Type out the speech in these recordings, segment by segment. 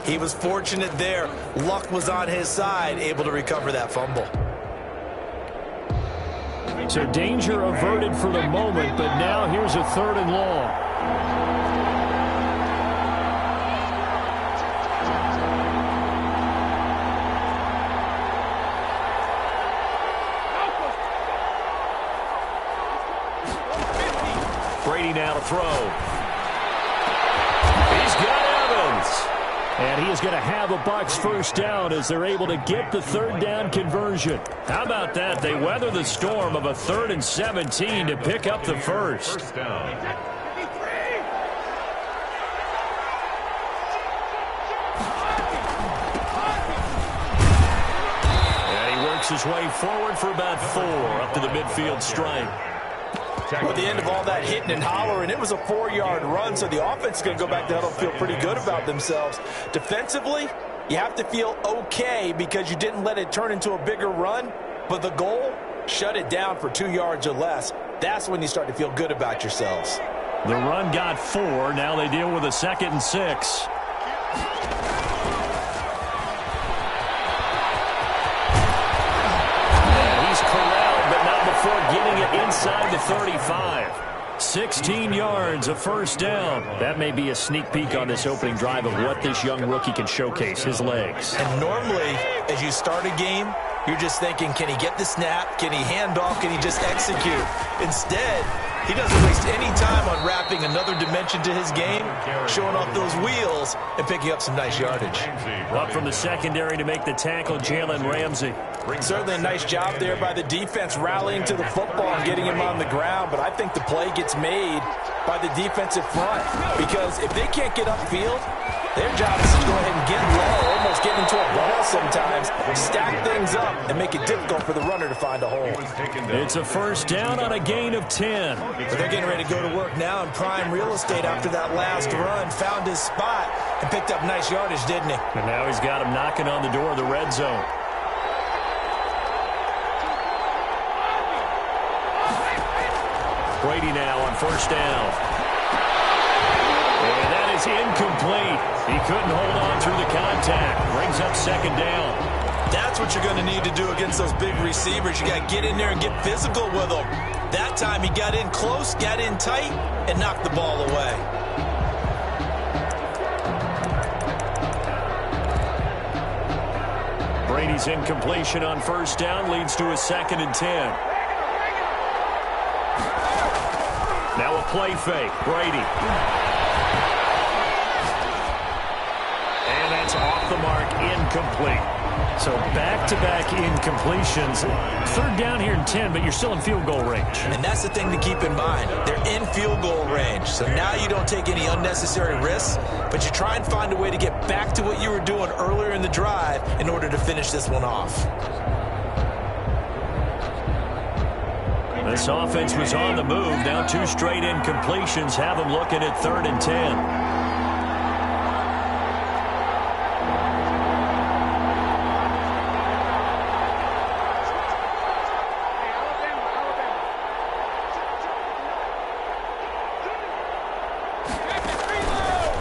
He was fortunate there. Luck was on his side, able to recover that fumble. So danger averted for the moment, but now here's a 3rd and long. Brady now to throw. He's got Evans. And he is going to have a Bucs first down as they're able to get the 3rd down conversion. How about that? They weather the storm of a 3rd and 17 to pick up the first. First down. And he works his way forward for about 4 up to the midfield stripe. Well, at the end of all that hitting and hollering, it was a 4-yard run, so the offense is going to go back to huddle and feel pretty good about themselves. Defensively, you have to feel okay because you didn't let it turn into a bigger run, but the goal, shut it down for 2 yards or less. That's when you start to feel good about yourselves. The run got 4. Now they deal with a 2nd and 6. Before getting it inside the 35. 16 yards, a first down. That may be a sneak peek on this opening drive of what this young rookie can showcase, his legs. And normally, as you start a game, you're just thinking, can he get the snap? Can he hand off? Can he just execute? Instead, he doesn't waste any time on wrapping another dimension to his game, showing off those wheels, and picking up some nice yardage. Up from the secondary to make the tackle, Jalen Ramsey. Certainly a nice job there by the defense rallying to the football and getting him on the ground, but I think the play gets made by the defensive front because if they can't get upfield, their job is to go ahead and get low, almost get into a ball sometimes, stack things up, and make it difficult for the runner to find a hole. It's a first down on a gain of 10. But they're getting ready to go to work now in prime real estate after that last run, found his spot, and picked up nice yardage, didn't he? And now he's got him knocking on the door of the red zone. Brady now on first down. And that is incomplete. He couldn't hold on through the contact. Brings up 2nd down. That's what you're going to need to do against those big receivers. You got to get in there and get physical with them. That time he got in close, got in tight, and knocked the ball away. Brady's incompletion on first down leads to a 2nd and 10. Now a play fake. Brady. And that's off the mark. Incomplete. So back-to-back incompletions. 3rd down here in 10, but you're still in field goal range. And that's the thing to keep in mind. They're in field goal range. So now you don't take any unnecessary risks, but you try and find a way to get back to what you were doing earlier in the drive in order to finish this one off. This offense was on the move. Now 2 straight incompletions have them looking at 3rd and 10.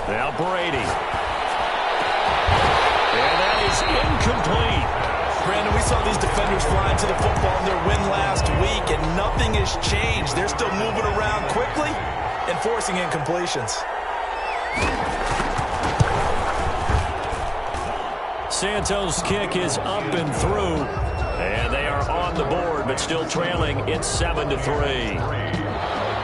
Now Brady. And that is incomplete. Brandon, we saw these defenders flying to the football in their win last week, and nothing has changed. They're still moving around quickly and forcing incompletions. Santos' kick is up and through, and they are on the board, but still trailing. It's 7-3.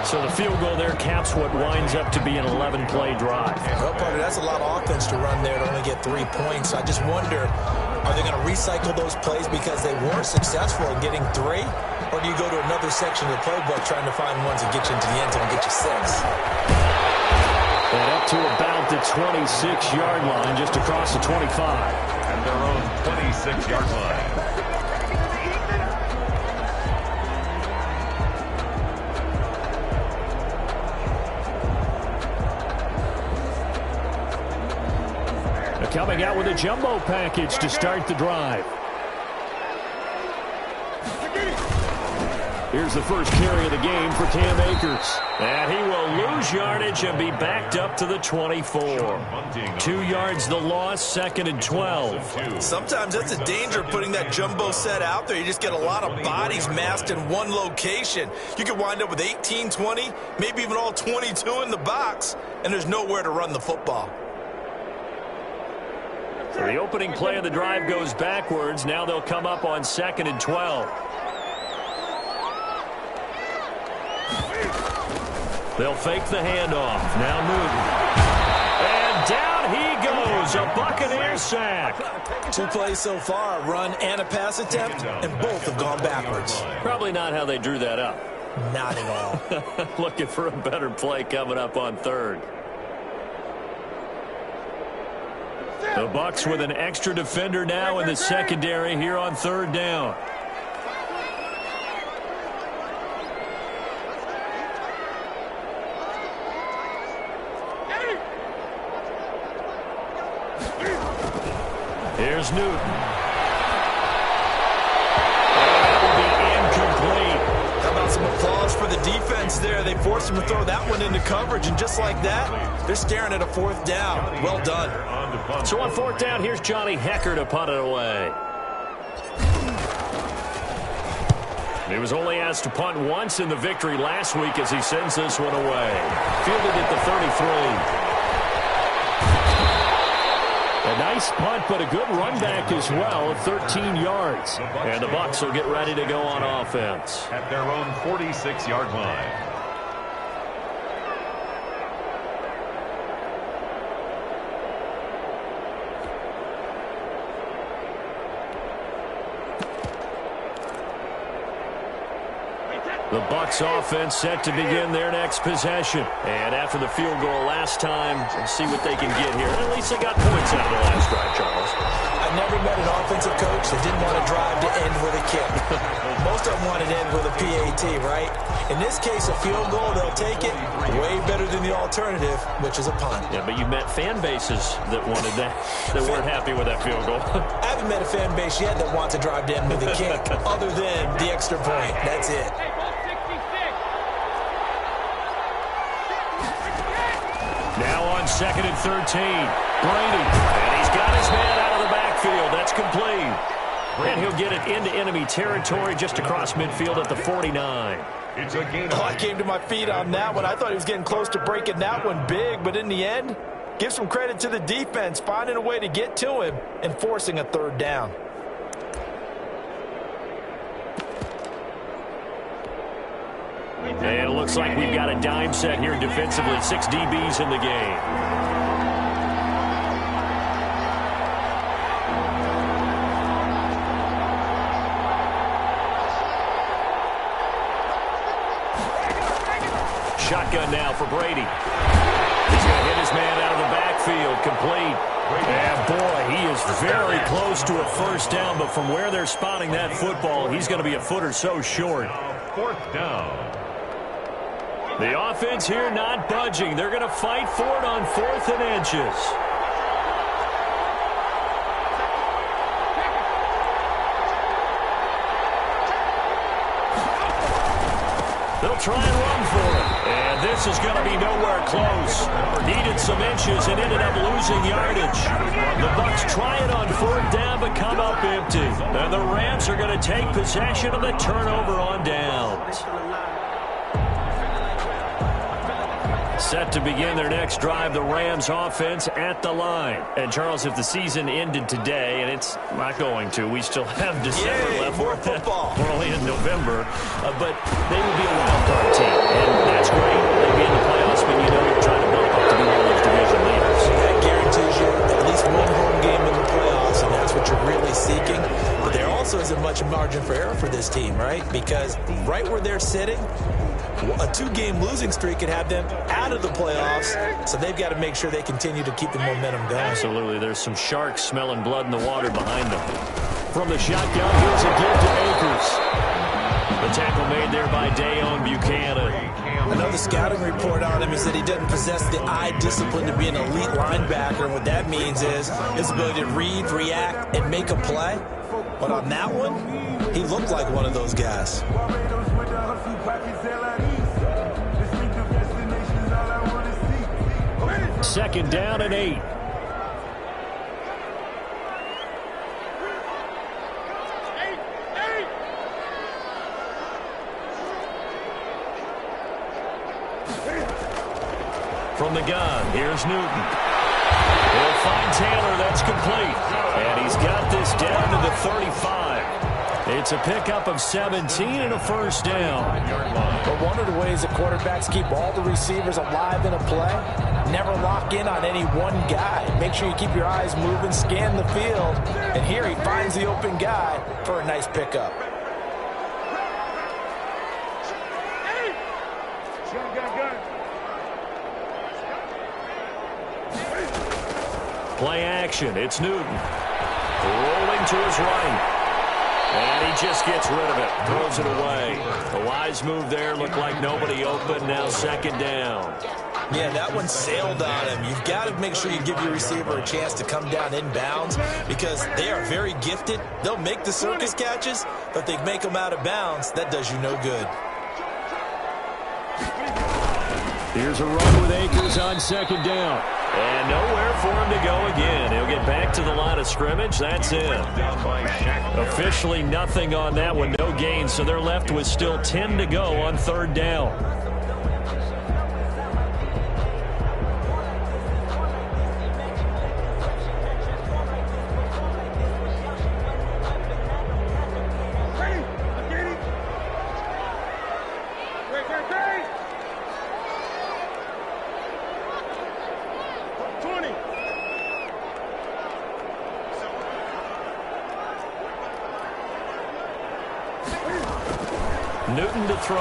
So the field goal there caps what winds up to be an 11-play drive. Well, Parker, that's a lot of offense to run there to only get 3 points. I just wonder, are they going to recycle those plays because they weren't successful in getting 3? Or do you go to another section of the playbook trying to find ones that get you into the end zone and get you 6? And up to about the 26-yard line, just across the 25. At their own 26-yard line. Coming out with a jumbo package to start the drive. Here's the first carry of the game for Cam Akers. And he will lose yardage and be backed up to the 24. 2 yards the loss, 2nd and 12. Sometimes that's the danger of putting that jumbo set out there. You just get a lot of bodies massed in one location. You could wind up with 18, 20, maybe even all 22 in the box, and there's nowhere to run the football. So the opening play of the drive goes backwards. Now they'll come up on 2nd and 12. They'll fake the handoff. Now Newton. And down he goes. A Buccaneer sack. 2 plays so far, a run and a pass attempt, and both have gone backwards. Probably not how they drew that up. Not at all. Looking for a better play coming up on 3rd. The Bucs with an extra defender now in the secondary here on 3rd down. Here's Newton. That will be incomplete. How about some applause for the defense there? They forced him to throw that one into coverage, and just like that, they're staring at a 4th down. Well done. So on 4th down, here's Johnny Hecker to punt it away. He was only asked to punt once in the victory last week as he sends this one away. Fielded at the 33. A nice punt, but a good run back as well of 13 yards. And the Bucs will get ready to go on offense. At their own 46-yard line. The Bucs offense set to begin their next possession. And after the field goal last time, let's see what they can get here. At least they got points out of the last drive, Charles. I've never met an offensive coach that didn't want to drive to end with a kick. Most of them want to end with a PAT, right? In this case, a field goal, they'll take it. Way better than the alternative, which is a punt. Yeah, but you met fan bases that wanted that, that weren't happy with that field goal. I haven't met a fan base yet that wants to drive to end with a kick, other than the extra point. That's it. Now on 2nd and 13. Brady. And he's got his man out of the backfield. That's complete. And he'll get it into enemy territory just across midfield at the 49. It's a gain. I came to my feet on that one. I thought he was getting close to breaking that one big, but in the end, give some credit to the defense, finding a way to get to him and forcing a 3rd down. And it looks like we've got a dime set here defensively. 6 DBs in the game. Shotgun now for Brady. He's going to hit his man out of the backfield. Complete. And boy, he is very close to a 1st down, but from where they're spotting that football, he's going to be a foot or so short. 4th down. The offense here not budging. They're going to fight for it on 4th and inches. They'll try and run for it. And this is going to be nowhere close. Needed some inches and ended up losing yardage. The Bucs try it on 4th down but come up empty. And the Rams are going to take possession of the turnover on downs. Set to begin their next drive, the Rams offense at the line. And, Charles, if the season ended today, and it's not going to, we still have December left. More football. We're only in November. But they would be a wild card team. And that's great. They'd be in the playoffs, but you know you're trying to build up to be one of those division leaders. That guarantees you at least one home game in the playoffs, and that's what you're really seeking. But there also isn't much margin for error for this team, right? Because right where they're sitting, a 2-game losing streak could have them out of the playoffs, so they've got to make sure they continue to keep the momentum going. Absolutely. There's some sharks smelling blood in the water behind them. From the shotgun, here's a give to Akers. The tackle made there by Dayon Buchanan. Another scouting report on him is that he doesn't possess the eye discipline to be an elite linebacker, and what that means is his ability to read, react, and make a play. But on that one, he looked like one of those guys. Second down and 8. From the gun, here's Newton. He'll find Taylor. That's complete. And he's got this down to the 35. It's a pickup of 17 and a first down. But one of the ways the quarterbacks keep all the receivers alive in a play, never lock in on any one guy. Make sure you keep your eyes moving, scan the field. And here he finds the open guy for a nice pickup. Play action. It's Newton. Rolling to his right. And he just gets rid of it. Throws it away. A wise move there. Looked like nobody open. Now second down. Yeah, that one sailed on him. You've got to make sure you give your receiver a chance to come down inbounds because they are very gifted. They'll make the circus catches, but if they make them out of bounds, that does you no good. Here's a run with Akers on second down. And nowhere for him to go again. He'll get back to the line of scrimmage. That's it. Officially nothing on that one. No gain. So they're left with still 10 to go on third down. Newton to throw.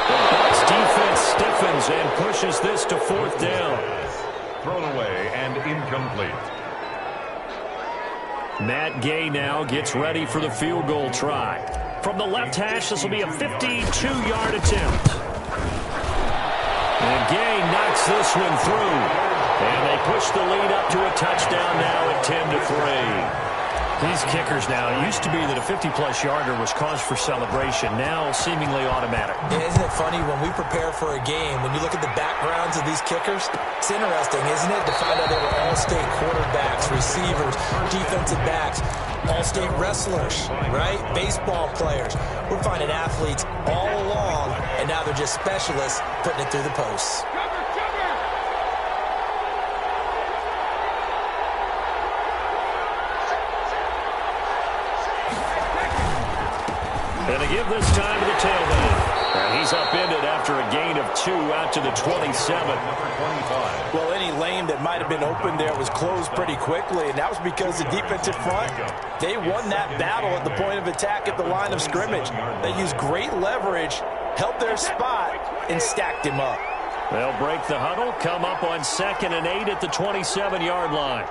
The Bucs defense stiffens and pushes this to fourth down. Thrown away and incomplete. Matt Gay now gets ready for the field goal try. From the left hash, this will be a 52-yard attempt. And Gay knocks this one through. And they push the lead up to a touchdown now at 10-3. These kickers now, it used to be that a 50-plus yarder was cause for celebration. Now seemingly automatic. Yeah, isn't it funny when we prepare for a game, when you look at the backgrounds of these kickers, it's interesting, isn't it, to find out they were all-state quarterbacks, receivers, defensive backs, all-state wrestlers, right? Baseball players. We're finding athletes all along, and now they're just specialists putting it through the posts. And they give this time to the tailback. And he's upended after a gain of 2 out to the 27. Well, any lane that might have been open there was closed pretty quickly, and that was because the defensive front, they won that battle at the point of attack at the line of scrimmage. They used great leverage, held their spot, and stacked him up. They'll break the huddle, come up on 2nd and 8 at the 27-yard line.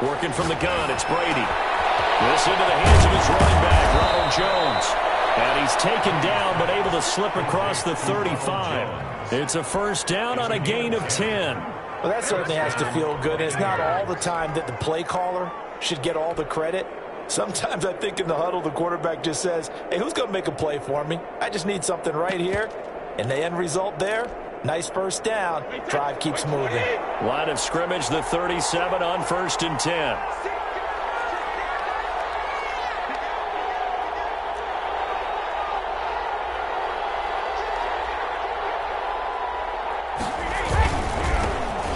Working from the gun, it's Brady. This into the hands of his running back, Ronald Jones. And he's taken down, but able to slip across the 35. It's a first down on a gain of 10. Well, that certainly has to feel good. It's not all the time that the play caller should get all the credit. Sometimes I think in the huddle, the quarterback just says, hey, who's going to make a play for me? I just need something right here. And the end result there, nice first down. Drive keeps moving. Line of scrimmage, the 37 on 1st and 10.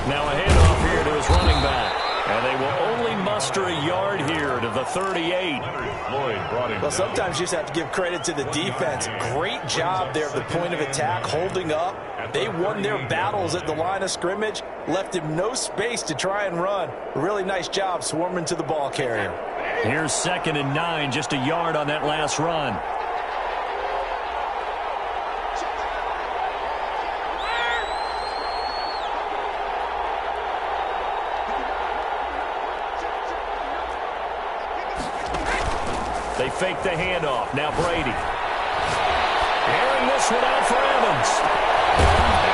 Now a handoff here to his running back. And they will only muster a yard here to the 38. Well, sometimes you just have to give credit to the defense. Great job there at the point of attack, holding up. They won their battles at the line of scrimmage, left him no space to try and run. Really nice job swarming to the ball carrier. Here's 2nd and 9, just a yard on that last run. They fake the handoff. Now Brady. Airing this one out for Evans.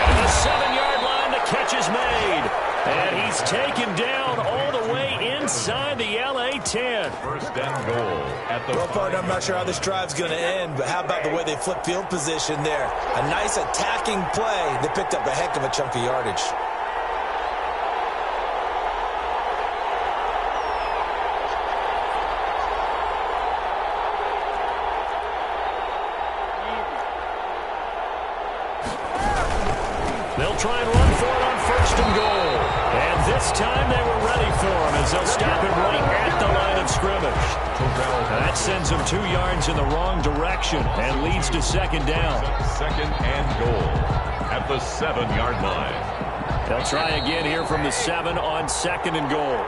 And the 7-yard line to catch is made. And he's taken down all the way inside the LA 10. First and goal at the... Well, partner, I'm not sure how this drive's going to end, but how about the way they flip field position there? A nice attacking play. They picked up a heck of a chunk of yardage. They'll try and run for it on first and goal. And this time they were ready for him as they'll stop him right at the line of scrimmage. That sends him 2 yards in the wrong direction and leads to second down. Second and goal at the 7-yard line. They'll try again here from the 7 on second and goal.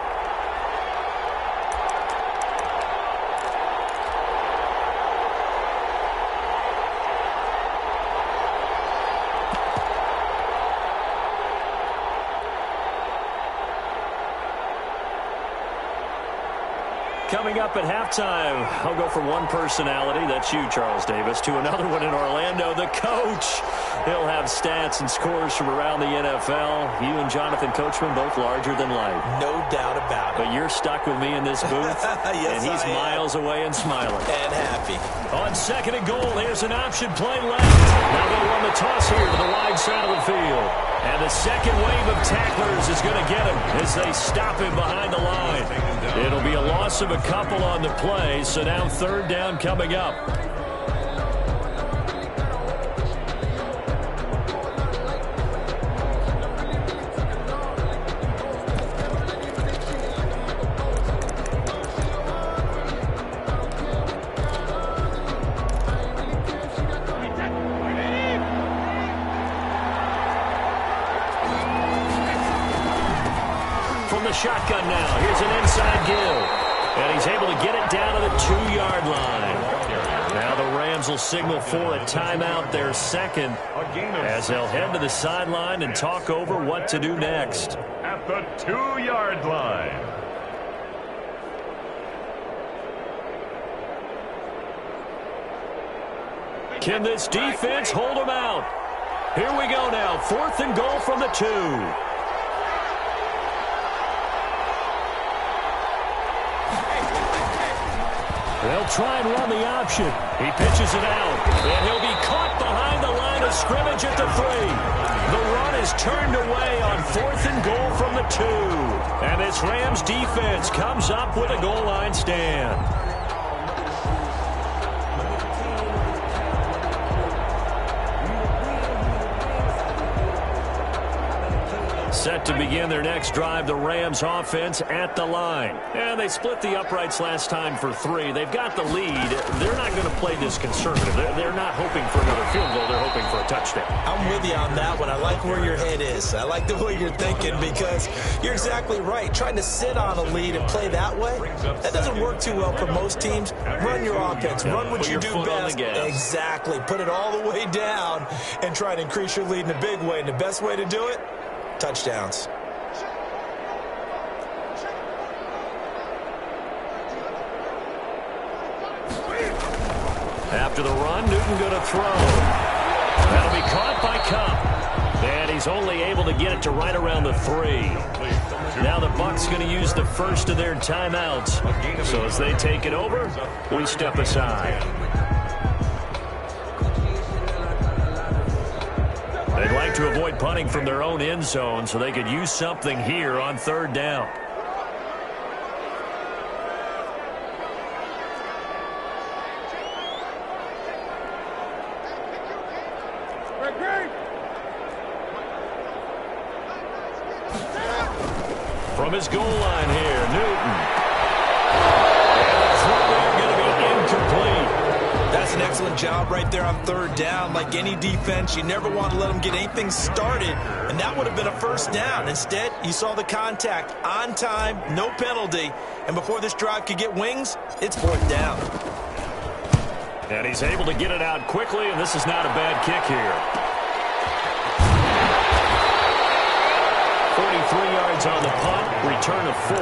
Coming up at halftime, I'll go from one personality, that's you, Charles Davis, to another one in Orlando, the coach. He'll have stats and scores from around the NFL. You and Jonathan Coachman, both larger than life. No doubt about it. But you're stuck with me in this booth, yes, and he's miles away and smiling. And happy. On second and goal, here's an option play left. Now they'll run the toss here to the wide side of the field. And the second wave of tacklers is going to get him as they stop him behind the line. It'll be a loss of a couple on the play, so now third down coming up. Shotgun now. Here's an inside give. And he's able to get it down to the 2-yard line. Now the Rams will signal for a timeout, their second, as they'll head to the sideline and talk over what to do next. At the 2-yard line. Can this defense hold them out? Here we go now. Fourth and goal from the 2. They'll try and run the option. He pitches it out, and he'll be caught behind the line of scrimmage at the 3. The run is turned away on fourth and goal from the 2. And this Rams defense comes up with a goal line stand. Set to begin their next drive, the Rams offense at the line. And they split the uprights last time for 3. They've got the lead. They're not going to play this conservative. They're not hoping for another field goal. They're hoping for a touchdown. I'm with you on that one. I like where your head is. I like the way you're thinking because you're exactly right. Trying to sit on a lead and play that way, that doesn't work too well for most teams. Run your offense. Run what you do best. Exactly. Put it all the way down and try to increase your lead in a big way. And the best way to do it, touchdowns. After the run, Newton going to throw. That'll be caught by Cup. And he's only able to get it to right around the 3. Now the Bucs going to use the first of their timeouts. So as they take it over, we step aside. They'd like to avoid punting from their own end zone so they could use something here on third down. From his goal line here, Newton. And the throw there going to be incomplete. That's an excellent job right there on third down. Like any defense, you never want to let them get anything started, and that would have been a first down. Instead, you saw the contact on time, no penalty, and before this drive could get wings, it's fourth down. And he's able to get it out quickly, and this is not a bad kick here. 43 yards on the punt, return of 4,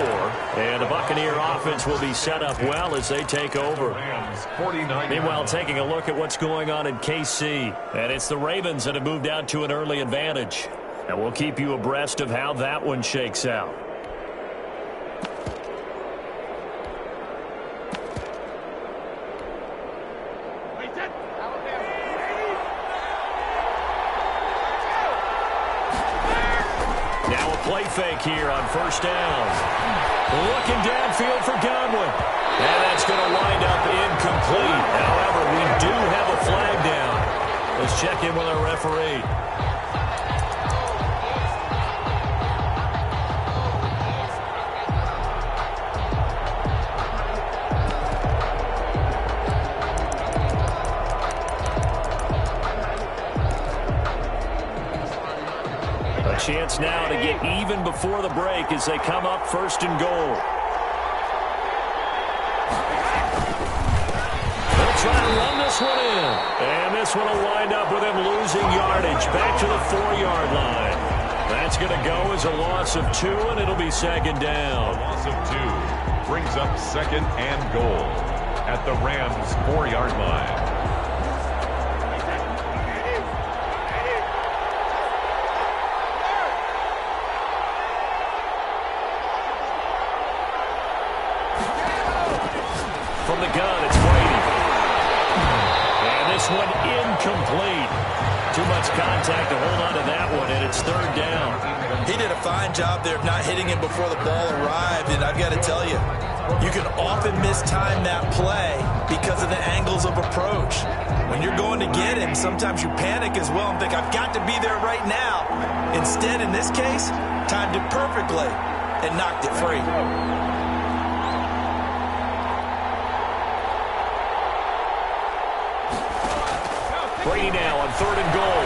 and the Buccaneer offense will be set up well as they take over. Meanwhile, taking a look at what's going on in KC, and it's the Ravens that have moved out to an early advantage. And we'll keep you abreast of how that one shakes out. Now a play fake here on first down. Looking downfield for Godwin. And that's going to wind up incomplete. However, we do have a flag down. Let's check in with our referee. A chance now to get even before the break as they come up first and goal. Trying to run this one in. And this one will wind up with him losing yardage back to the 4-yard line. That's going to go as a loss of 2, and it'll be second down. Loss of 2 brings up second and goal at the Rams' 4-yard line. From the gun, it's Brady. This one incomplete. Too much contact to hold on to that one, and it's third down. He did a fine job there of not hitting him before the ball arrived, and I've got to tell you, you can often mistime that play because of the angles of approach. When you're going to get him, sometimes you panic as well and think, I've got to be there right now. Instead, in this case, timed it perfectly and knocked it free. Brady now on third and goal.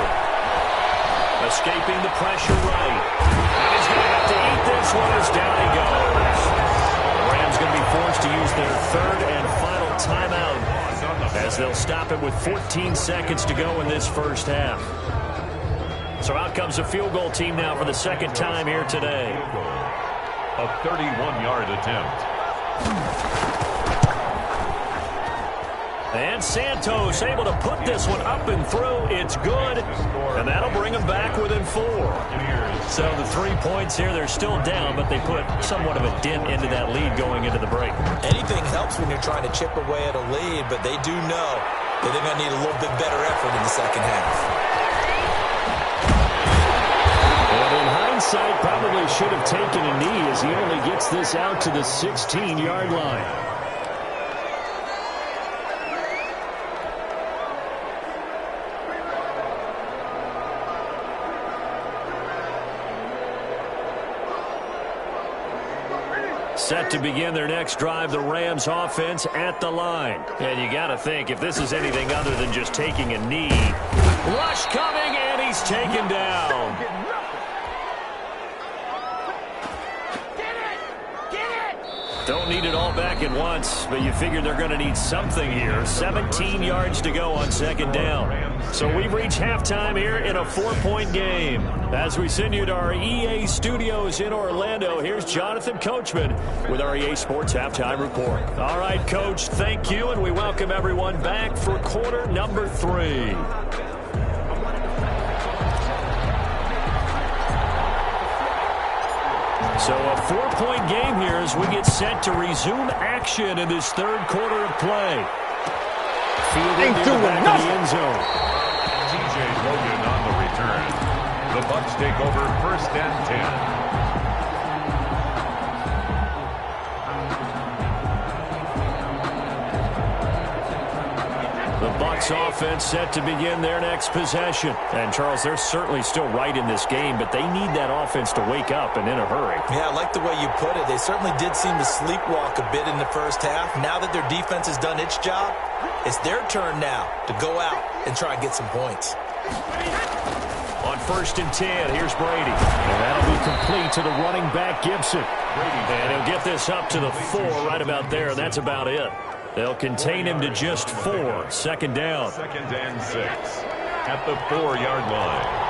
Escaping the pressure right. And he's going to have to eat this one as down he goes. The Rams going to be forced to use their third and final timeout as they'll stop it with 14 seconds to go in this first half. So out comes a field goal team now for the second time here today. A 31-yard attempt. And Santos able to put this one up and through. It's good. And that'll bring them back within 4. So the 3 points here, they're still down, but they put somewhat of a dent into that lead going into the break. Anything helps when you're trying to chip away at a lead, but they do know that they're going to need a little bit better effort in the second half. And in hindsight, probably should have taken a knee as he only gets this out to the 16-yard line. Set to begin their next drive, the Rams offense at the line. And you got to think, if this is anything other than just taking a knee, rush coming, and he's taken down. Don't need it all back at once, but you figure they're going to need something here. 17 yards to go on second down. So we've reached halftime here in a 4-point game. As we send you to our EA studios in Orlando, here's Jonathan Coachman with our EA Sports Halftime Report. All right, Coach, thank you, and we welcome everyone back for quarter number 3. So a 4-point game here as we get set to resume action in this third quarter of play. Fielded near the back of the end zone. TJ Logan on the return. The Bucs take over first and 10. The Bucs offense set to begin their next possession. And, Charles, they're certainly still right in this game, but they need that offense to wake up and in a hurry. Yeah, I like the way you put it. They certainly did seem to sleepwalk a bit in the first half. Now that their defense has done its job, it's their turn now to go out and try and get some points. On first and 10, here's Brady. And that'll be complete to the running back, Gibson. And he'll get this up to the 4 right about there, and that's about it. They'll contain him to just 4. Second down. Second and 6 at the 4-yard line.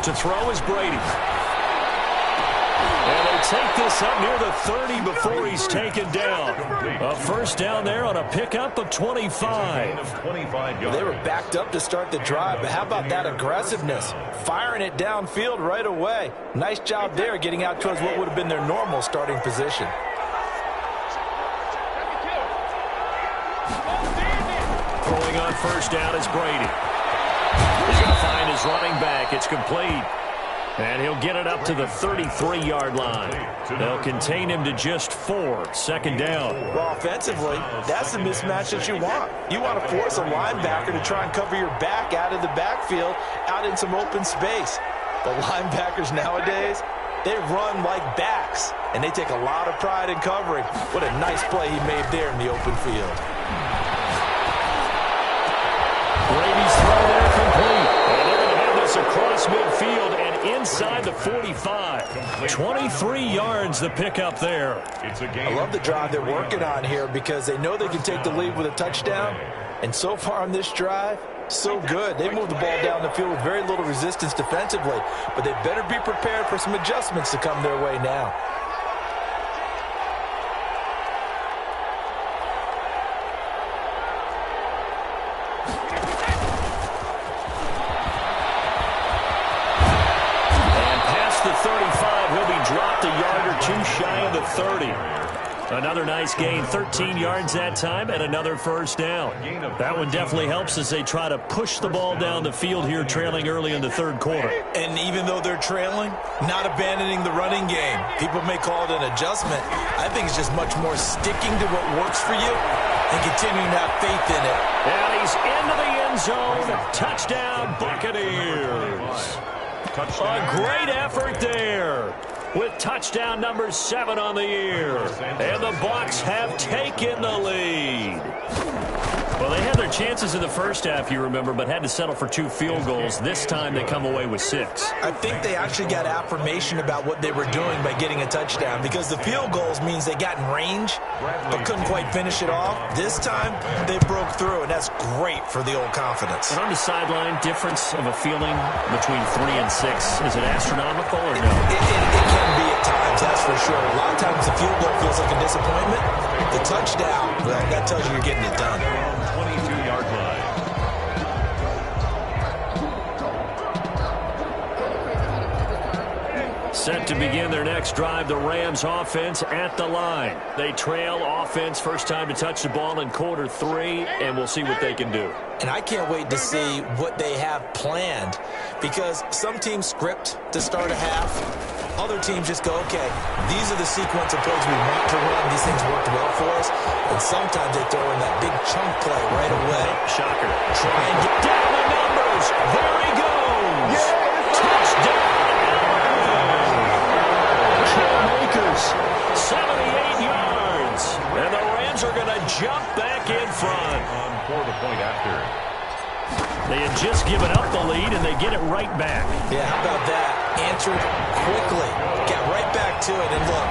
To throw is Brady. And they take this up near the 30 before he's taken down. A first down there on a pickup of 25. They were backed up to start the drive, but how about that aggressiveness? Firing it downfield right away. Nice job there getting out towards what would have been their normal starting position. Throwing on first down is Brady. He's going to find his running back. It's complete. And he'll get it up to the 33-yard line. They'll contain him to just 4. Second down. Well, offensively, that's the mismatch that you want. You want to force a linebacker to try and cover your back out of the backfield, out in some open space. The linebackers nowadays, they run like backs, and they take a lot of pride in covering. What a nice play he made there in the open field. Brady's throw there complete. And they're going to have this across midfield and inside the 45. 23 yards the pickup there. I love the drive they're working on here because they know they can take the lead with a touchdown. And so far on this drive, so good. They moved the ball down the field with very little resistance defensively. But they better be prepared for some adjustments to come their way now. Shy of the 30. Another nice gain, 13 yards that time, and another first down. That one definitely helps as they try to push the ball down the field here, trailing early in the third quarter. And even though they're trailing, not abandoning the running game. People may call it an adjustment. I think it's just much more sticking to what works for you and continuing to have faith in it. And he's into the end zone. Touchdown, Buccaneers. A great effort there, with touchdown number 7 on the year. And the Bucs have taken the lead. Well, they had their chances in the first half, you remember, but had to settle for 2 field goals. This time they come away with 6. I think they actually got affirmation about what they were doing by getting a touchdown, because the field goals means they got in range but couldn't quite finish it off. This time they broke through, and that's great for the old confidence. And on the sideline, difference of a feeling between 3 and 6, is it astronomical or no? It can be at times, that's for sure. A lot of times the field goal feels like a disappointment. The touchdown, well, that tells you you're getting it done. 22-yard line. Set to begin their next drive, the Rams offense at the line. They trail offense, first time to touch the ball in quarter 3, and we'll see what they can do. And I can't wait to see what they have planned, because some teams script to start a half. Other teams just go, okay, these are the sequence of plays we want to run. These things worked well for us. And sometimes they throw in that big chunk play right away. Shocker. Try and get down the numbers. There he goes. Touchdown. Makers. 78 yards. And the Rams are going to jump back in front. For the point after. They had just given up the lead, and they get it right back. Yeah, how about that? Answered quickly. Got right back to it. And look,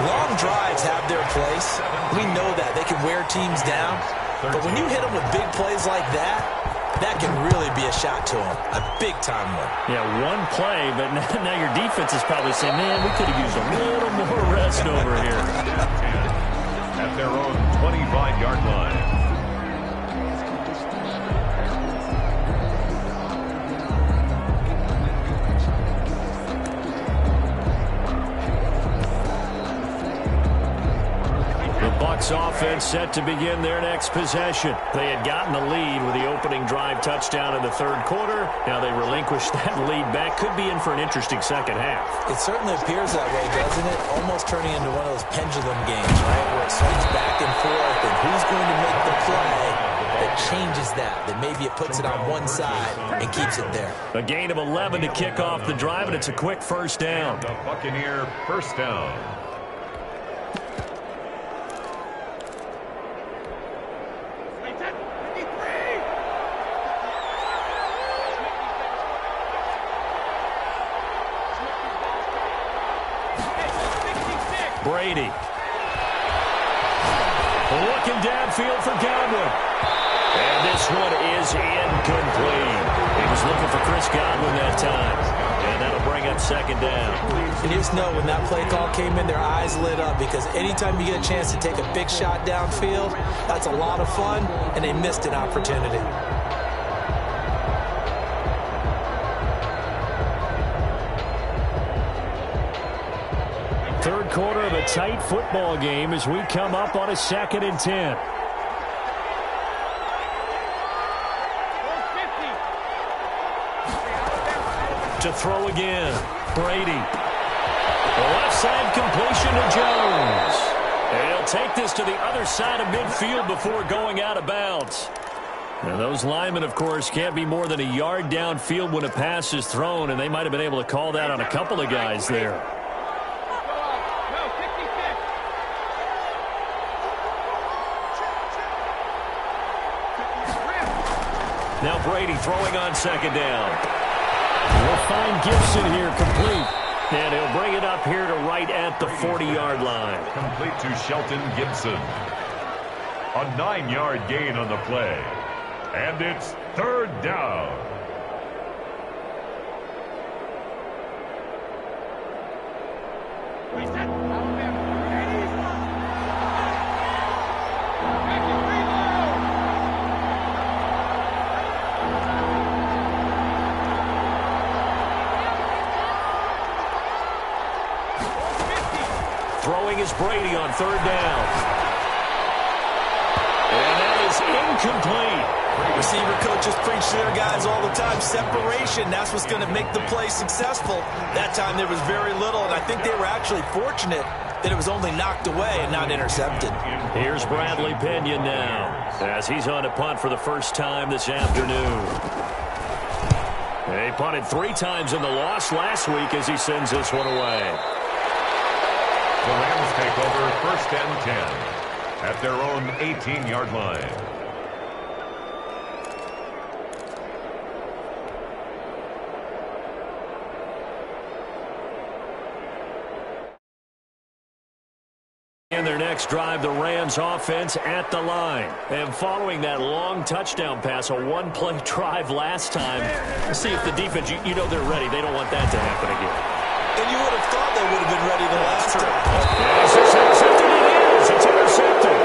long drives have their place. We know that. They can wear teams down. But when you hit them with big plays like that, that can really be a shot to them. A big-time one. Yeah, one play, but now your defense is probably saying, man, we could have used a little more rest over here. At their own 25-yard line. Bucs offense set to begin their next possession. They had gotten the lead with the opening drive touchdown in the third quarter. Now they relinquished that lead back. Could be in for an interesting second half. It certainly appears that way, doesn't it? Almost turning into one of those pendulum games, right, where it swings back and forth, and who's going to make the play that changes that maybe it puts it on one side and keeps it there. A gain of 11 to kick off the drive, and it's a quick first down. The Buccaneer first down. Brady. Looking downfield for Godwin. And this one is incomplete. He was looking for Chris Godwin that time. and that'll bring up second down. And you just know when that play call came in, their eyes lit up, because anytime you get a chance to take a big shot downfield, that's a lot of fun, and they missed an opportunity. Third quarter of a tight football game as we come up on a 2nd and 10. To throw again, Brady. The left side completion to Jones. And he'll take this to the other side of midfield before going out of bounds. And those linemen, of course, can't be more than a yard downfield when a pass is thrown, and they might have been able to call that on a couple of guys there. Now Brady throwing on 2nd down. We'll find Gibson here complete. And he'll bring it up here to right at the 40-yard line. Complete to Shelton Gibson. A 9-yard gain on the play. And it's 3rd down. Throwing is Brady on 3rd down. And that is incomplete. Receiver coaches preach to their guys all the time. Separation, that's what's going to make the play successful. That time there was very little, and I think they were actually fortunate that it was only knocked away and not intercepted. Here's Bradley Pinion now, as he's on to punt for the first time this afternoon. They punted 3 times in the loss last week as he sends this one away. The Rams take over 1st and 10 at their own 18-yard line. In their next drive, the Rams offense at the line. And following that long touchdown pass, a one-play drive last time, see if the defense, you know they're ready. They don't want that to happen again. And you would have thought they would have been ready the last time. Yes, it's intercepted. It is. It's intercepted.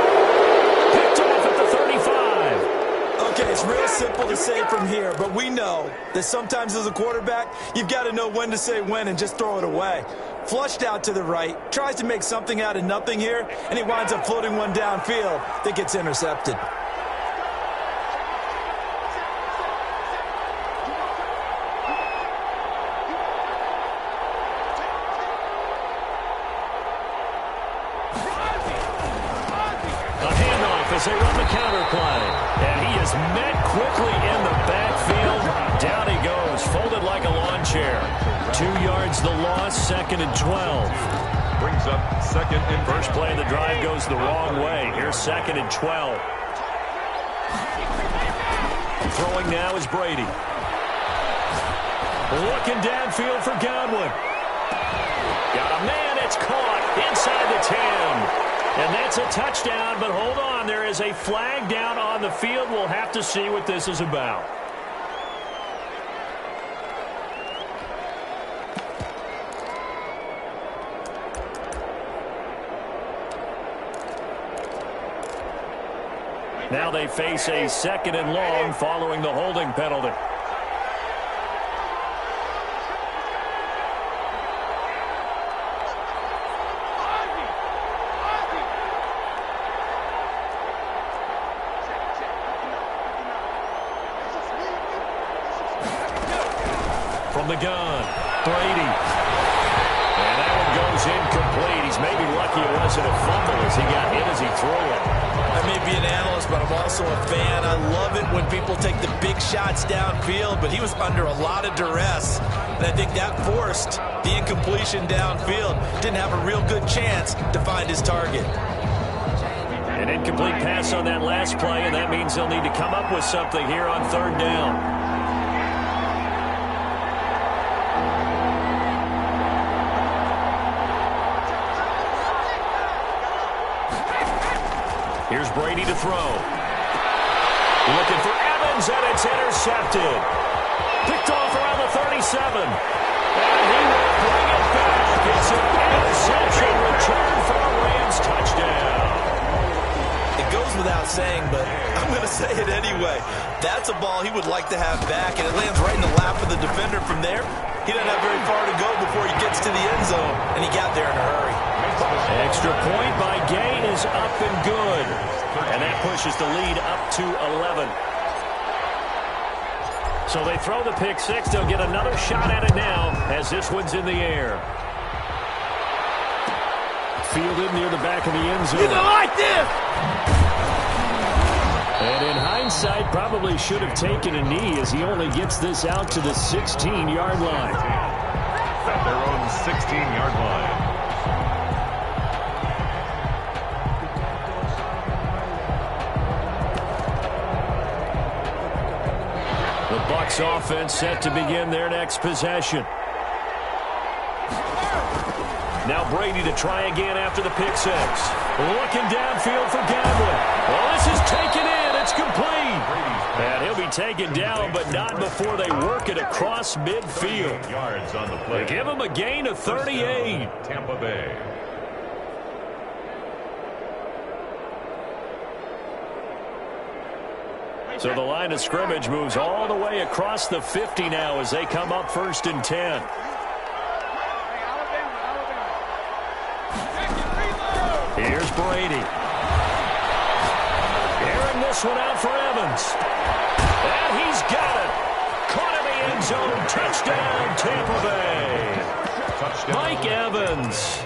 Picked off at the 35. Okay, it's real simple to say from here, but we know that sometimes as a quarterback, you've got to know when to say when and just throw it away. Flushed out to the right, tries to make something out of nothing here, and he winds up floating one downfield that gets intercepted. As they run the counter play. And he is met quickly in the backfield. Down he goes, folded like a lawn chair. 2 yards the loss, 2nd and 12. Brings up 2nd and first play of the drive goes the wrong way. Here's 2nd and 12. Throwing now is Brady. Looking downfield for Godwin. Got a man, it's caught inside the 10. And that's a touchdown, but hold on. There is a flag down on the field. We'll have to see what this is about. Now they face a 2nd and long following the holding penalty. From the gun, Brady. And that one goes incomplete. He's maybe lucky it wasn't a fumble as he got hit as he threw it. I may be an analyst, but I'm also a fan. I love it when people take the big shots downfield, but he was under a lot of duress. And I think that forced the incompletion downfield. Didn't have a real good chance to find his target. An incomplete pass on that last play, and that means they'll need to come up with something here on 3rd down. Here's Brady to throw. Looking for Evans, and it's intercepted. Picked off around the 37. And he will bring it back. It's an interception return for a Rams touchdown. It goes without saying, but I'm going to say it anyway. That's a ball he would like to have back, and it lands right in the lap of the defender from there. He doesn't have very far to go before he gets to the end zone, and he got there in a hurry. Extra point by Gain is up and good. And that pushes the lead up to 11. So they throw the pick six. They'll get another shot at it now as this one's in the air. Fielded near the back of the end zone. You don't like this! And in hindsight, probably should have taken a knee as he only gets this out to the 16-yard line. At their own 16-yard line. The Bucs offense set to begin their next possession. Now Brady to try again after the pick six. Looking downfield for Gamble. Well, this is taken in. It's complete. And he'll be taken down, but not before they work it across midfield. Yards on the play. They give him a gain of 38. Tampa Bay. So the line of scrimmage moves all the way across the 50 now as they come up 1st and 10. Here's Brady. Airing this one out for Evans. And he's got it. Caught in the end zone. Touchdown, Tampa Bay. Touchdown. Mike Evans.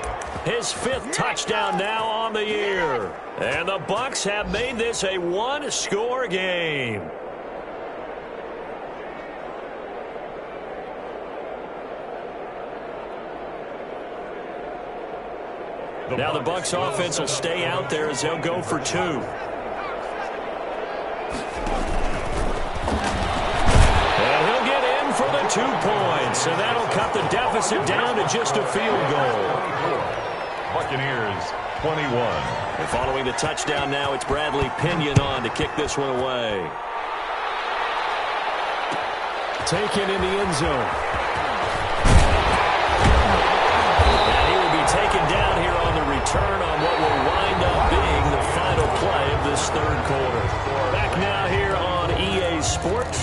His 5th touchdown now on the year. And the Bucs have made this a one-score game. Now the Bucs offense will stay out there as they'll go for 2. And he'll get in for the 2 points. And that'll cut the deficit down to just a field goal. Buccaneers 21. And following the touchdown now, it's Bradley Pinion on to kick this one away. Taken in the end zone. And he will be taken down here on the return on what will wind up being the final play of this 3rd quarter. Back now here on EA Sports.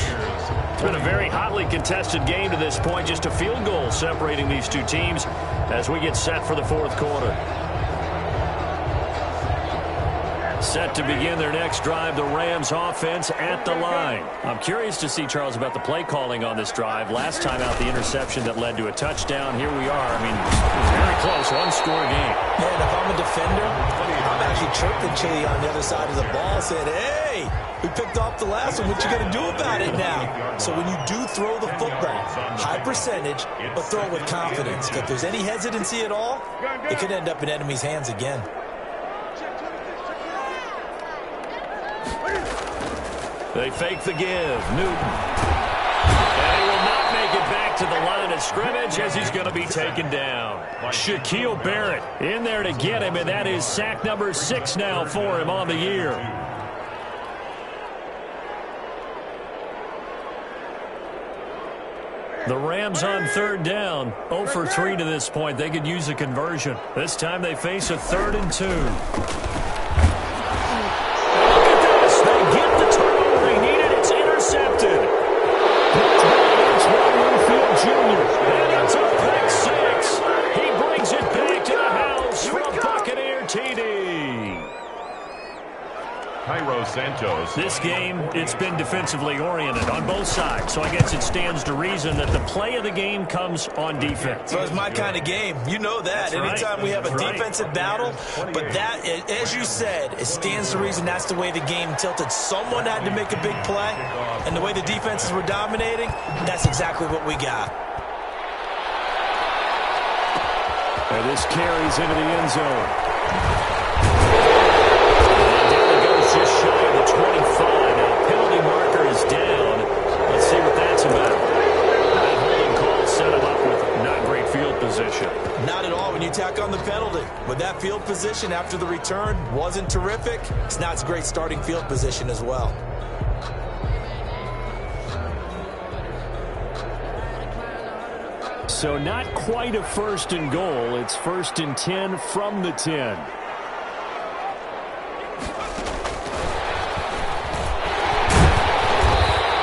It's been a very hotly contested game to this point. Just a field goal separating these two teams as we get set for the 4th quarter. Set to begin their next drive, the Rams offense at the line. I'm curious to see, Charles, about the play calling on this drive. Last time out, the interception that led to a touchdown. Here we are. I mean, very close, one-score game. Yeah, and if I'm a defender, I'm actually chirping Chili on the other side of the ball, saying, hey, we picked off the last one. What you going to do about it now? So when you do throw the football, high percentage, but throw it with confidence. If there's any hesitancy at all, it could end up in enemy's hands again. They fake the give. Newton. And he will not make it back to the line of scrimmage as he's going to be taken down. Shaquille Barrett in there to get him, and that is sack number 6 now for him on the year. The Rams on 3rd down. 0 for 3 to this point. They could use a conversion. This time they face a 3rd and 2. Santos. This game, it's been defensively oriented on both sides, so I guess it stands to reason that the play of the game comes on defense. So it's my kind of game. You know that. Anytime we have a defensive battle, but that, as you said, it stands to reason that's the way the game tilted. Someone had to make a big play, and the way the defenses were dominating, that's exactly what we got. And this carries into the end zone. Just shy of the 25. Now, penalty marker is down. Let's see what that's about. That holding call set him up with not great field position. Not at all when you tack on the penalty. But that field position after the return wasn't terrific. It's not a great starting field position as well. So not quite a 1st and goal. It's 1st and 10 from the 10.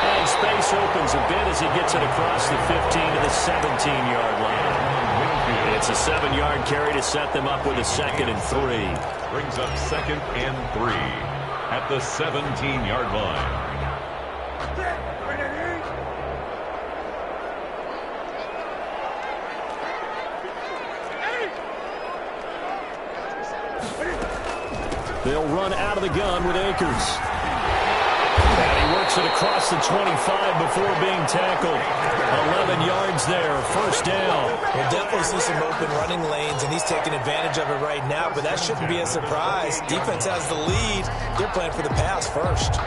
And space opens a bit as he gets it across the 15 to the 17-yard line. It's a 7-yard carry to set them up with a 2nd and 3. Brings up 2nd and 3 at the 17-yard line. They'll run out of the gun with Akers. And he works it across the 25 before being tackled. 11 yards there, 1st down. We'll definitely see some open running lanes, and he's taking advantage of it right now, but that shouldn't be a surprise. Defense has the lead. They're playing for the pass first.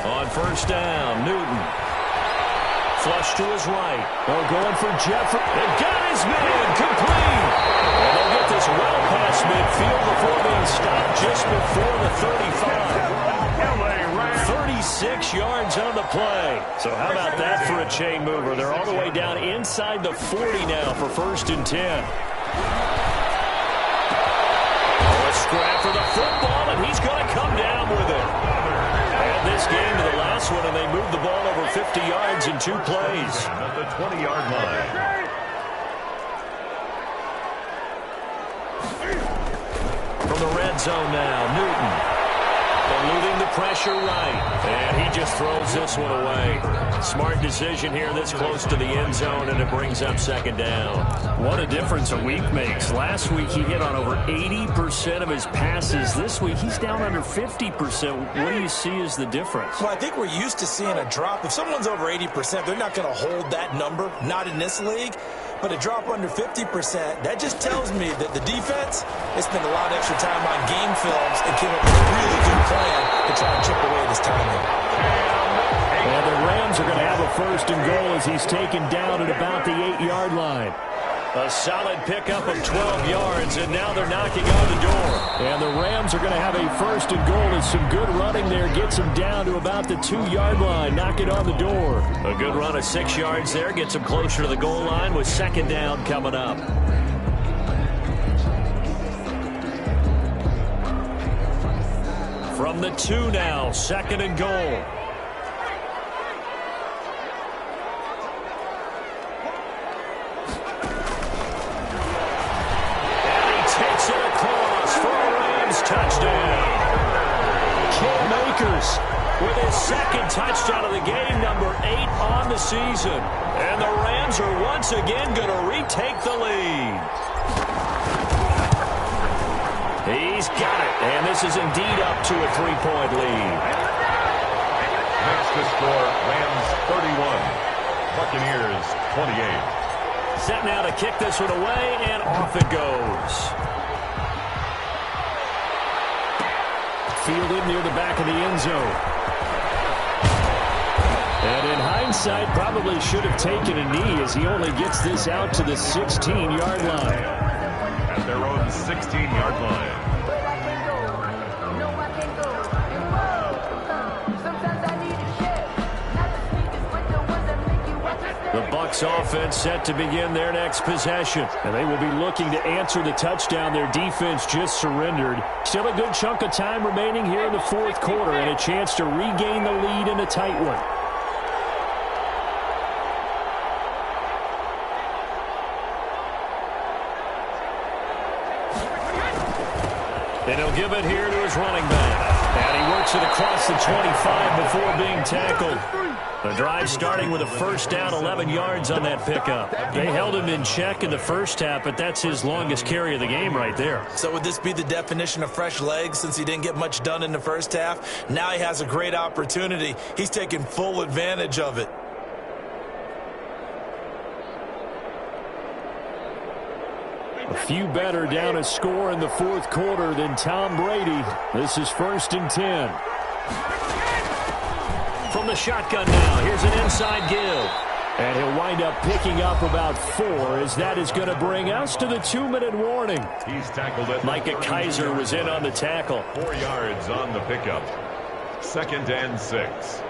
On 1st down, Newton. Flush to his right. They're going for Jeffrey. They've got his man complete. And they'll get this well past midfield before being stopped just before the 35. 36 yards on the play. So how about that for a chain mover? They're all the way down inside the 40 now for 1st and 10. A scrap for the football, and he's going to come down with it. And this game to the last one, and they moved the ball over 50 yards in 2 plays. At the 20-yard line. From the red zone now, Newton. Eluding the pressure right. And he just throws this one away. Smart decision here this close to the end zone, and it brings up 2nd down. What a difference a week makes. Last week he hit on over 80% of his passes. This week he's down under 50%. What do you see as the difference? Well, I think we're used to seeing a drop. If someone's over 80%, they're not going to hold that number, not in this league. But a drop under 50%, that just tells me that the defense has spent a lot of extra time on game films and came up with a really good plan to try and chip away this timing. And the Rams are going to have a 1st and goal as he's taken down at about the 8-yard line. A solid pickup of 12 yards, and now they're knocking on the door. And the Rams are going to have a 1st and goal as some good running there gets him down to about the 2-yard line. Knock it on the door. A good run of 6 yards there gets him closer to the goal line with 2nd down coming up. From the 2 now, 2nd and goal. Touchdown. Cam Akers with his 2nd touchdown of the game, number 8 on the season. And the Rams are once again going to retake the lead. He's got it, and this is indeed up to a 3-point lead. Next to score, Rams 31, Buccaneers 28. Set now to kick this one away, and off it goes. Fielded near the back of the end zone. And in hindsight, probably should have taken a knee as he only gets this out to the 16-yard line. At their own 16-yard line. The Bucs offense set to begin their next possession. And they will be looking to answer the touchdown their defense just surrendered. Still a good chunk of time remaining here in the 4th quarter and a chance to regain the lead in a tight one. And he'll give it here to his running back. And he works it across the 25 before being tackled. The drive starting with a 1st down, 11 yards on that pickup. They held him in check in the first half, but that's his longest carry of the game right there. So would this be the definition of fresh legs since he didn't get much done in the first half? Now he has a great opportunity. He's taking full advantage of it. A few better down a score in the 4th quarter than Tom Brady. This is 1st and 10. From the shotgun now, here's an inside give. And he'll wind up picking up about 4, as that is going to bring us to the 2-minute warning. He's tackled it. Micah Kaiser was in on the tackle. 4 yards on the pickup. 2nd and 6.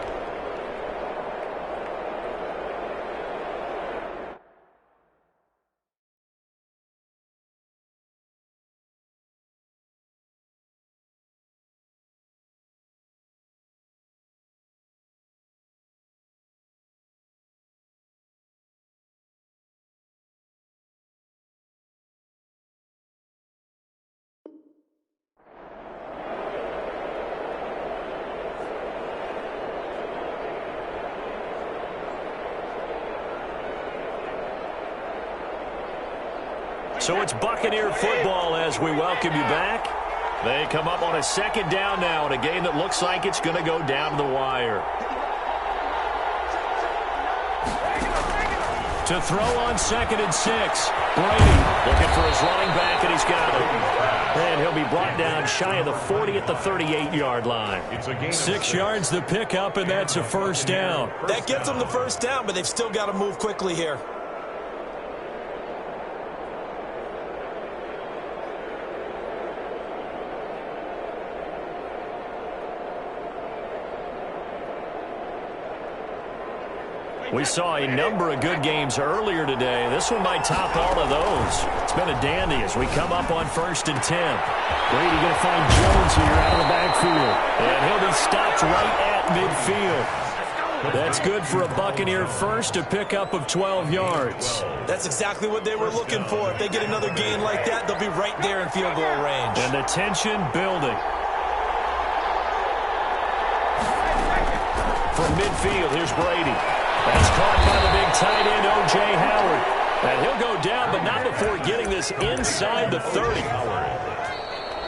So it's Buccaneer football as we welcome you back. They come up on a 2nd down now in a game that looks like it's going to go down to the wire. To throw on 2nd and 6. Brady looking for his running back, and he's got it. And he'll be brought down shy of the 40 at the 38-yard line. 6 yards the pickup, and that's a 1st down. That gets them the 1st down, but they've still got to move quickly here. We saw a number of good games earlier today. This one might top all of those. It's been a dandy as we come up on 1st and 10. Brady going to find Jones here out of the backfield. And he'll be stopped right at midfield. That's good for a Buccaneer first, a pickup of 12 yards. That's exactly what they were looking for. If they get another gain like that, they'll be right there in field goal range. And the tension building. From midfield, here's Brady. That's caught by the big tight end, O.J. Howard. And he'll go down, but not before getting this inside the 30.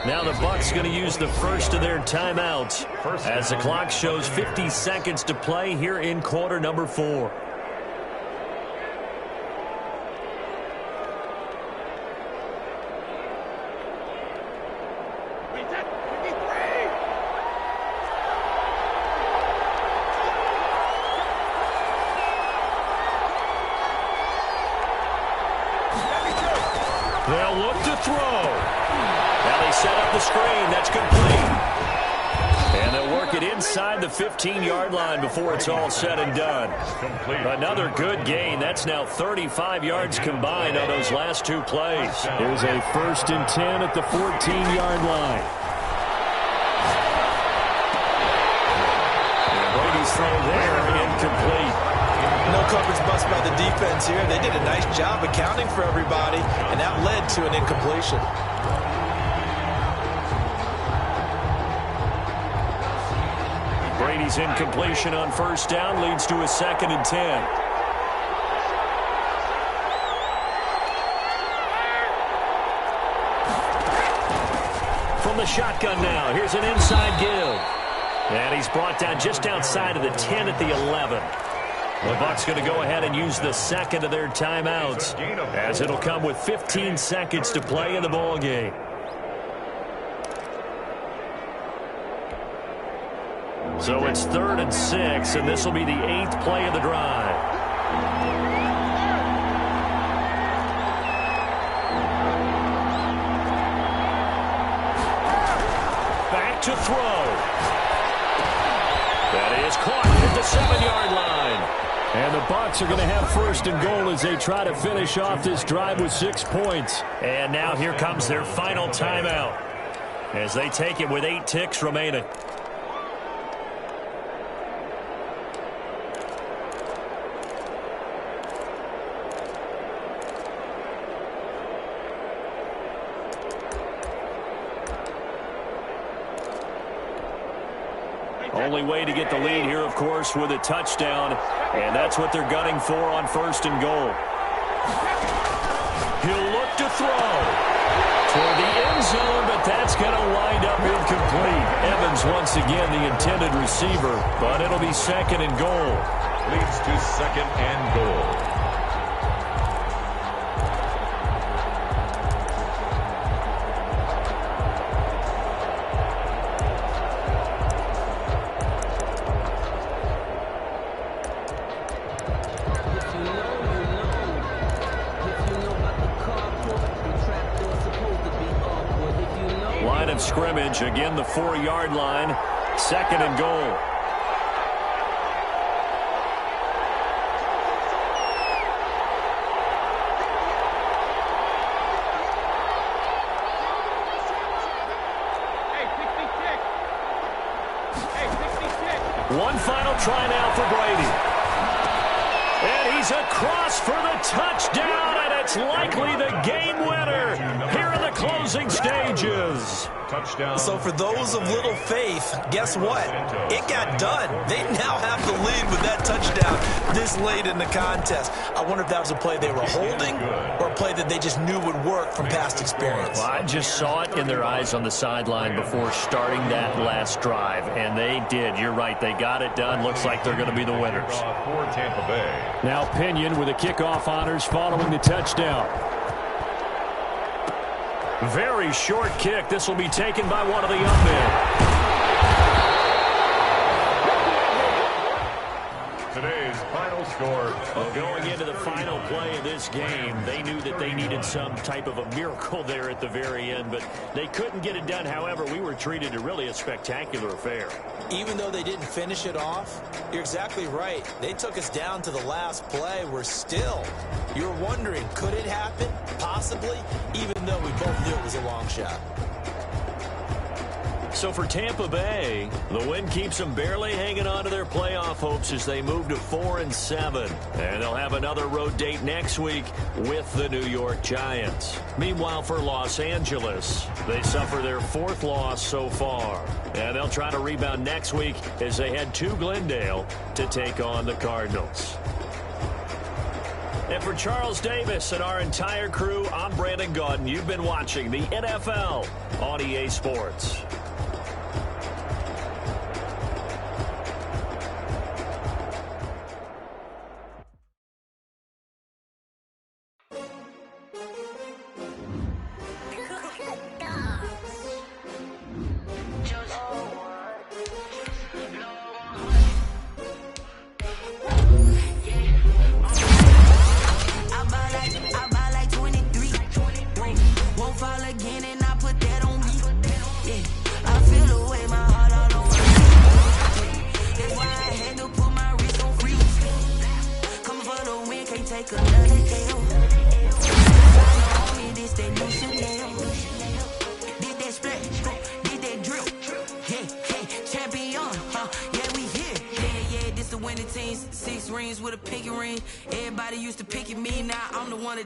Now the Bucs going to use the first of their timeouts as the clock shows 50 seconds to play here in quarter number 4. They'll look to throw. Now they set up the screen. That's complete. And they'll work it inside the 15-yard line before it's all said and done. Another good gain. That's now 35 yards combined on those last 2 plays. Here's a 1st and 10 at the 14-yard line. And Brady's throw there, incomplete. No coverage bust by the defense here. They did a nice job accounting for everybody, and that led to an incompletion. Brady's incompletion on 1st down leads to a 2nd and 10. From the shotgun now, here's an inside give. And he's brought down just outside of the 10 at the 11. The Bucs going to go ahead and use the 2nd of their timeouts, as it'll come with 15 seconds to play in the ball game. So it's 3rd and 6, and this will be the 8th play of the drive. Back to throw. That is caught at the 7-yard line. And the Bucs are going to have 1st and goal as they try to finish off this drive with 6 points. And now here comes their final timeout as they take it with 8 ticks remaining. Only way to get the lead here, of course, with a touchdown, and that's what they're gunning for on 1st and goal. He'll look to throw toward the end zone, but that's going to wind up incomplete. Evans once again the intended receiver, but it'll be 2nd and goal. Leads to 2nd and goal. scrimmage. Again, the 4-yard line. 2nd and goal. One final try now for Brady. And he's across for the touchdown, and it's likely the game winner here in the closing stages. Touchdown. So for those of little faith, guess what? It got done. They now have the lead with that touchdown this late in the contest. I wonder if that was a play they were holding or a play that they just knew would work from past experience. Well, I just saw it in their eyes on the sideline before starting that last drive, and they did. You're right. They got it done. Looks like they're going to be the winners. For Tampa Bay. Now Pinion with the kickoff honors following the touchdown. Very short kick. This will be taken by one of the young men. Today's final score. Going into the final play of this game, they knew that they needed some type of a miracle there at the very end, but they couldn't get it done. However, we were treated to really a spectacular affair. Even though they didn't finish it off, you're exactly right. They took us down to the last play. We're still, you're wondering, could it happen? Possibly, even though we both knew it was a long shot. So for Tampa Bay, the win keeps them barely hanging on to their playoff hopes as they move to 4-7. And they'll have another road date next week with the New York Giants. Meanwhile, for Los Angeles, they suffer their 4th loss so far. And they'll try to rebound next week as they head to Glendale to take on the Cardinals. And for Charles Davis and our entire crew, I'm Brandon Gaudin. You've been watching the NFL on EA Sports.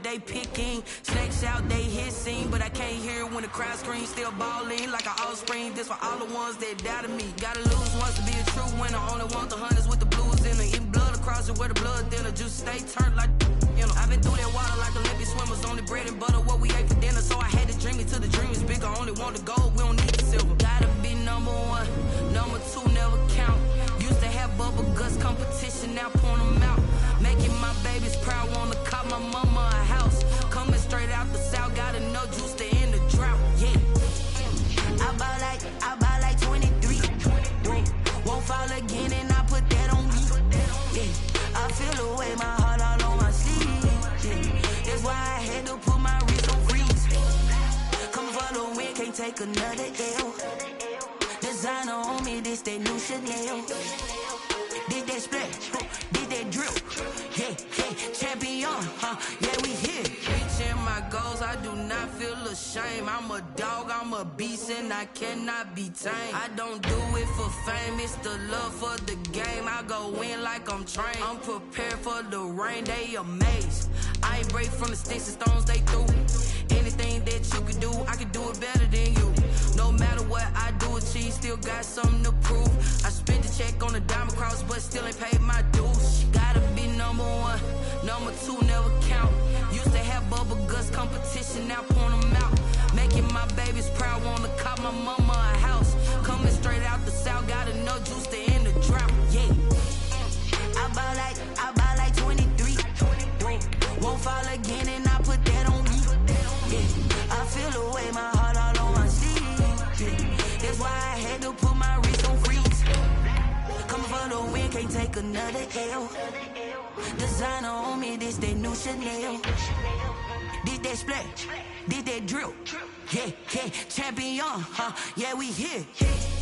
They picking snakes out, they hissing, but I can't hear it when the crowd screams. Still balling like an offspring. This for all the ones that doubted me. Gotta lose once to be a true winner. Only want the hunters with the blues in it. Eating blood across it where the blood thinner. Just stay turned like, you know. I've been through that water like Olympic swimmers. Only bread and butter what we ate for dinner. So I had to dream it till the dream is bigger. Only want the gold, we don't need the silver. Gotta be number 1, number 2 never count. Used to have bubble guts competition, now point them out. Making my babies proud, wanna call my mama a house. Coming straight out the south, gotta know juice to end the drought, yeah. I buy like 23. Won't fall again and I put that on me, yeah. I feel the way, my heart all on my sleeve, yeah. That's why I had to put my wrist on freeze. Come for the win, can't take another L. Designer on me, this that new Chanel. Did that splash, did that drip, yeah, champion, yeah, we here. Reaching my goals, I do not feel ashamed. I'm a dog, I'm a beast, and I cannot be tamed. I don't do it for fame, it's the love for the game. I go in like I'm trained. I'm prepared for the rain, they amazed. I ain't break from the sticks and stones they threw. Anything that you could do, I could do it better than you. No matter what I do, achieve, still got something to prove. I spent the check on the diamond cross, but still ain't paid my dues. Gotta be number 1, number 2 never count. Used to have bubble guts competition, now point them out. Making my babies proud, wanna call my mama a house. Coming straight out the south, gotta know juice to end the drought, yeah. I buy like 23. Won't fall again and I put that on me, yeah. I feel the way, my heart all on my sleeve, yeah. That's why I had to put my wrist on freeze. Coming for the win, can't take another L. Designer on me, this that new Chanel. Did that splat, did that drill. Yeah, yeah, champion, huh? Yeah, we here.